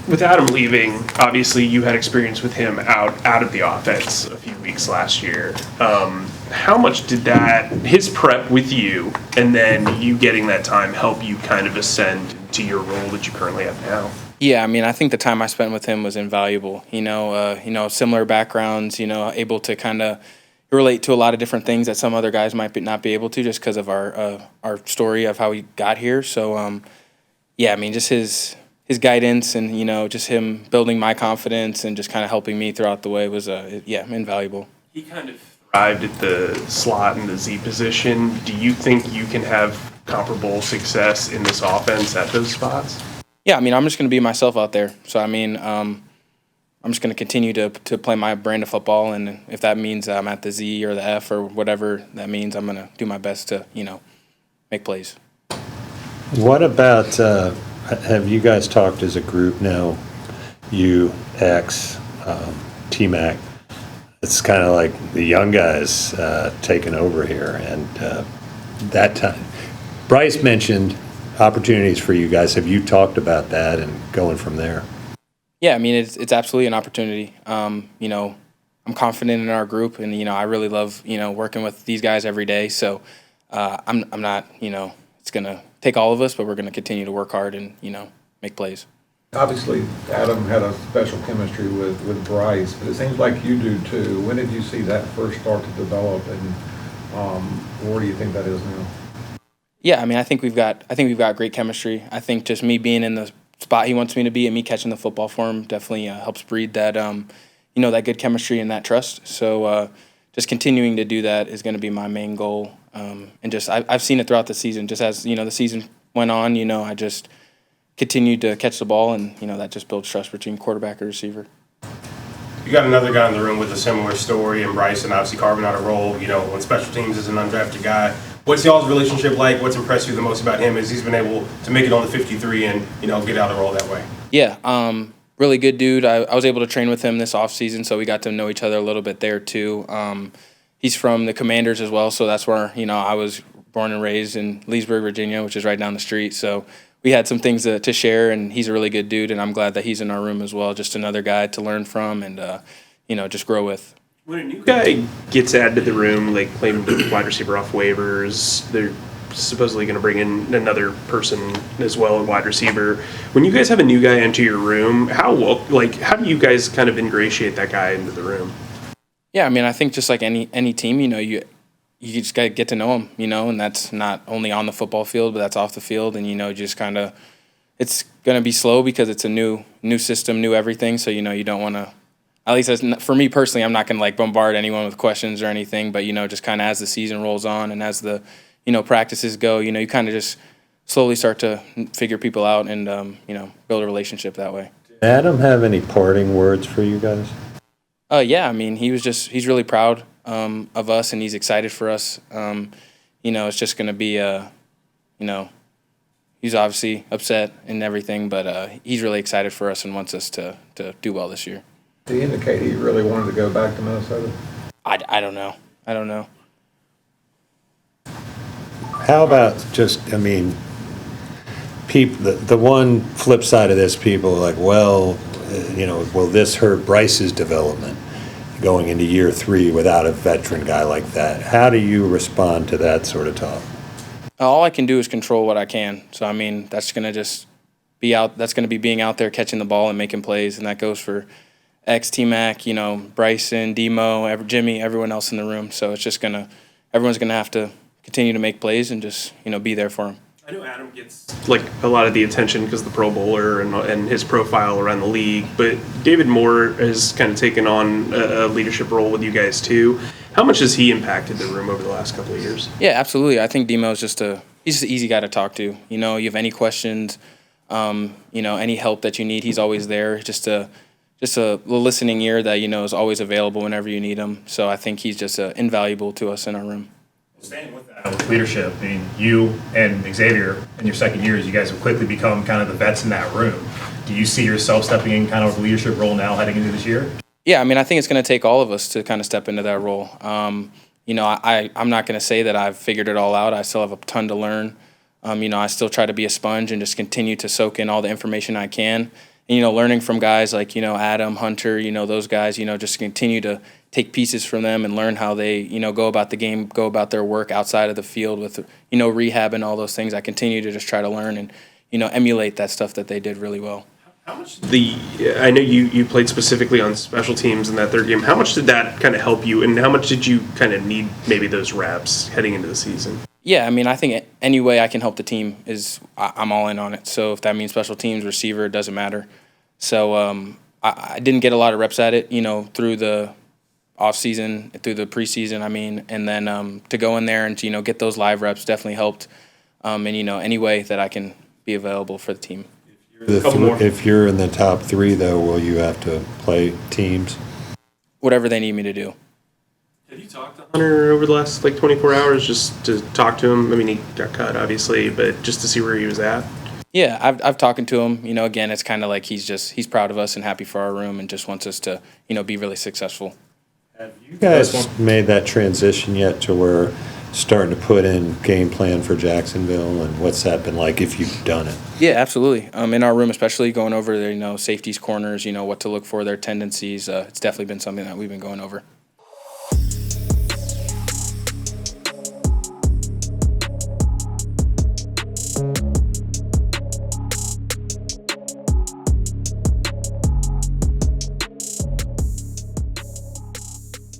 with Adam leaving, obviously you had experience with him out of the offense a few weeks last year. How much did his prep with you, and then you getting that time, help you kind of ascend to your role that you currently have now? Yeah, I mean, I think the time I spent with him was invaluable. Similar backgrounds. Able to kind of relate to a lot of different things that some other guys might not be able to, just because of our story of how we got here. So, yeah, I mean, just his guidance and just him building my confidence and just kind of helping me throughout the way was invaluable. He kind of thrived at the slot and the Z position. Do you think you can have comparable success in this offense at those spots? Yeah, I mean, I'm just going to be myself out there. So, I mean, I'm just going to continue to play my brand of football, and if that means I'm at the Z or the F or whatever that means, I'm going to do my best to, make plays. What about, have you guys talked as a group now, you, X, T-Mac? It's kind of like the young guys taking over here, and that time. Bryce mentioned opportunities for you guys. Have you talked about that and going from there? Yeah, I mean, it's absolutely an opportunity. I'm confident in our group, and I really love working with these guys every day. So I'm not it's gonna take all of us, but we're gonna continue to work hard and make plays. Obviously, Adam had a special chemistry with Bryce, but it seems like you do too. When did you see that first start to develop, and where do you think that is now? Yeah, I mean, I think we've got great chemistry. I think just me being in the spot he wants me to be and me catching the football for him definitely helps breed that that good chemistry and that trust. So just continuing to do that is going to be my main goal. And just I've seen it throughout the season. Just as the season went on, I just continued to catch the ball, and that just builds trust between quarterback and receiver. You got another guy in the room with a similar story, and Bryson obviously carving out a role, on special teams as an undrafted guy. What's y'all's relationship like? What's impressed you the most about him is he's been able to make it on the 53 and, get out of the role that way? Yeah, really good dude. I was able to train with him this offseason, so we got to know each other a little bit there too. He's from the Commanders as well, so that's where, I was born and raised in Leesburg, Virginia, which is right down the street. So we had some things to share, and he's a really good dude, and I'm glad that he's in our room as well. Just another guy to learn from and, just grow with. When a new guy gets added to the room, like playing wide receiver off waivers, they're supposedly going to bring in another person as well, a wide receiver. When you guys have a new guy enter your room, how do you guys kind of ingratiate that guy into the room? Yeah, I mean, I think just like any team, you just got to get to know him, and that's not only on the football field, but that's off the field, and just kind of it's going to be slow because it's a new system, new everything. So you don't want to. At least for me personally, I'm not going to bombard anyone with questions or anything, but just kind of as the season rolls on and as the practices go, you kind of just slowly start to figure people out and build a relationship that way. Did Adam have any parting words for you guys? Yeah, I mean, he's really proud of us, and he's excited for us. It's just going to be he's obviously upset and everything, but he's really excited for us and wants us to do well this year. Did he indicate he really wanted to go back to Minnesota? I don't know. How about the one flip side of this, people are like, well, will this hurt Bryce's development going into year 3 without a veteran guy like that? How do you respond to that sort of talk? All I can do is control what I can. So, I mean, that's going to just be out. That's going to be being out there catching the ball and making plays, and that goes for X, T-Mac, Bryson, Demo, Jimmy, everyone else in the room. So it's just everyone's going to have to continue to make plays and just, be there for him. I know Adam gets a lot of the attention because of the Pro Bowler and his profile around the league, but David Moore has kind of taken on a leadership role with you guys too. How much has he impacted the room over the last couple of years? Yeah, absolutely. I think Demo's he's just an easy guy to talk to. You have any questions, any help that you need, he's always there. Just a listening ear that is always available whenever you need him. So I think he's just invaluable to us in our room. Staying with that, with leadership, I mean, you and Xavier in your second years, you guys have quickly become kind of the vets in that room. Do you see yourself stepping in kind of a leadership role now heading into this year? Yeah, I mean, I think it's going to take all of us to kind of step into that role. I'm not going to say that I've figured it all out. I still have a ton to learn. I still try to be a sponge and just continue to soak in all the information I can. and, you know, learning from guys like, you know, Adam, Hunter, you know, those guys, you know, just continue to take pieces from them and learn how they, you know, go about the game, go about their work outside of the field with, you know, rehab and all those things. I continue to just try to learn and, you know, emulate that stuff that they did really well. How much I know you played specifically on special teams in that third game. How much did that kind of help you, and how much did you kind of need maybe those reps heading into the season? Yeah, I mean, I think any way I can help the team I'm all in on it. So if that means special teams, receiver, it doesn't matter. So I didn't get a lot of reps at it, you know, through the off season, through the preseason. I mean, and then to go in there and to, you know, get those live reps definitely helped. And, you know, any way that I can be available for the team. If you're in the top 3, though, will you have to play teams? Whatever they need me to do. Have you talked to Hunter over the last 24 hours just to talk to him? I mean, he got cut obviously, but just to see where he was at. Yeah, I've talked to him. You know, again, it's kind of like he's proud of us and happy for our room and just wants us to, you know, be really successful. Have you guys made that transition yet to where starting to put in game plan for Jacksonville, and what's that been like if you've done it? Yeah, absolutely. In our room, especially going over their, you know, safeties, corners, you know, what to look for, their tendencies. It's definitely been something that we've been going over.